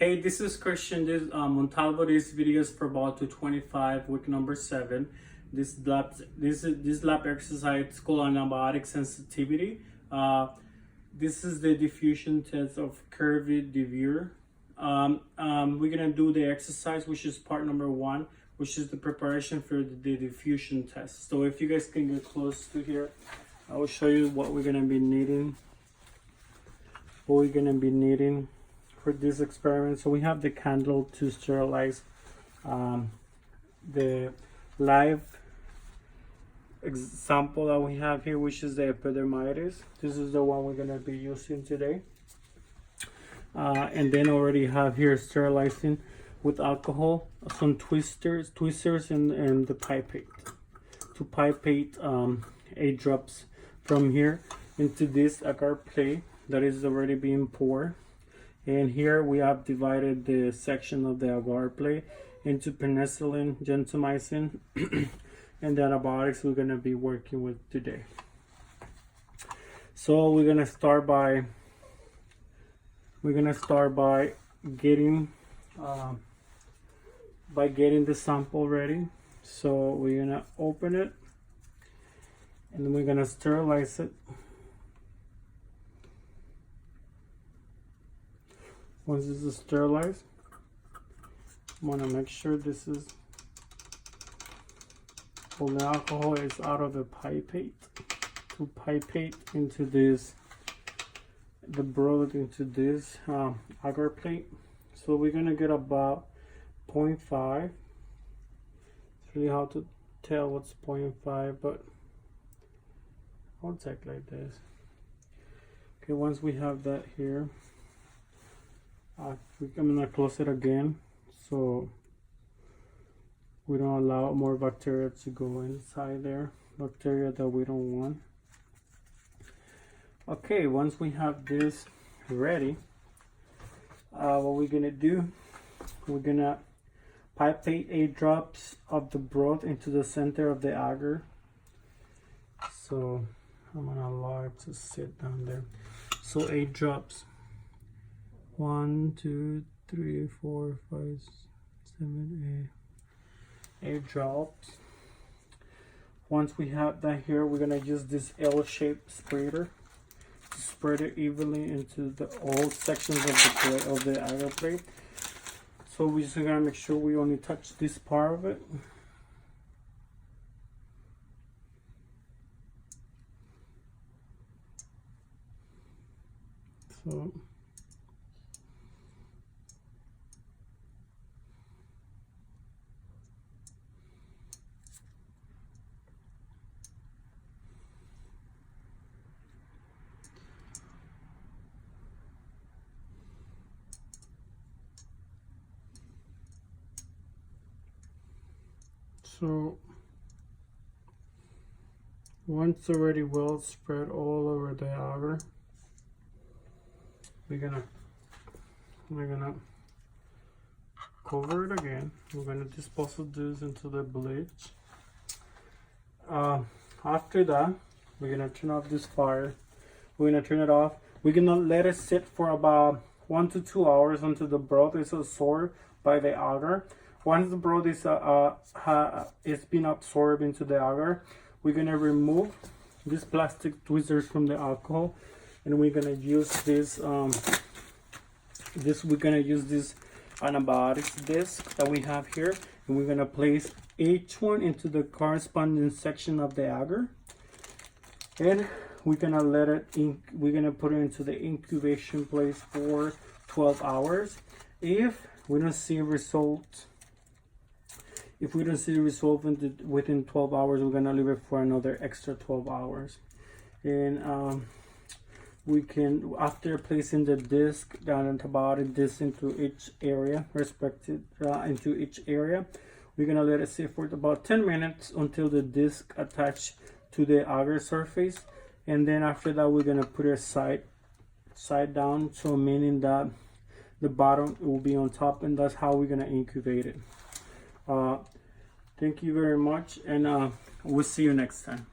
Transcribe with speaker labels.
Speaker 1: Hey, this is Christian. This on top of this video is for about 225 week number 7. This lab exercise is called antibiotic sensitivity. This is the diffusion test of Kirby Diffusion. We're gonna do the exercise, which is part number 1, which is the preparation for the diffusion test. So if you guys can get close to here, I will show you what we're gonna be needing. For this experiment. So we have the candle to sterilize the live sample that we have here, which is the epidermitis. This is the one we're going to be using today. And then already have here sterilizing with alcohol, some twisters and the pipette to pipette 8 drops from here into this agar plate that is already being poured. And here we have divided the section of the agar plate into penicillin, gentamicin, and the antibiotics we're going to be working with today. So we're going to start by getting the sample ready. So we're going to open it and then we're going to sterilize it. Once this is sterilized, I want to make sure all the alcohol is out of the pipette to pipette into the broth into this agar plate. So we're gonna get about 0.5. It's really hard to tell what's 0.5, but I'll take like this. Okay, once we have that here, I'm gonna close it again so we don't allow more bacteria to go inside there, bacteria that we don't want. Okay, once we have this ready, what we're gonna do, we're gonna pipette 8 drops of the broth into the center of the agar. So I'm gonna allow it to sit down there. So 8 drops. 1, 2, 3, 4, 5, 7, 8 drops. Once we have that here, we're gonna use this L-shaped spreader to spread it evenly into all sections of the agar plate. So we're just gonna make sure we only touch this part of it. So once already well spread all over the agar, we're gonna cover it again. We're gonna dispose of this into the bleach. After that, we're gonna turn off this fire. We're gonna turn it off. We're gonna let it sit for about 1 to 2 hours until the broth is absorbed by the agar. Once the broth is it's been absorbed into the agar, we're gonna remove these plastic tweezers from the alcohol, and we're gonna use this antibiotics disc that we have here, and we're gonna place each one into the corresponding section of the agar, and we're gonna we're gonna put it into the incubation place for 12 hours. If we don't see results, within 12 hours, we're gonna leave it for another extra 12 hours. And we can, after placing the disc, the antibiotic disc into each area, we're gonna let it sit for about 10 minutes until the disc attached to the agar surface. And then after that, we're gonna put it side down, so meaning that the bottom will be on top, and that's how we're gonna incubate it. Thank you very much, and we'll see you next time.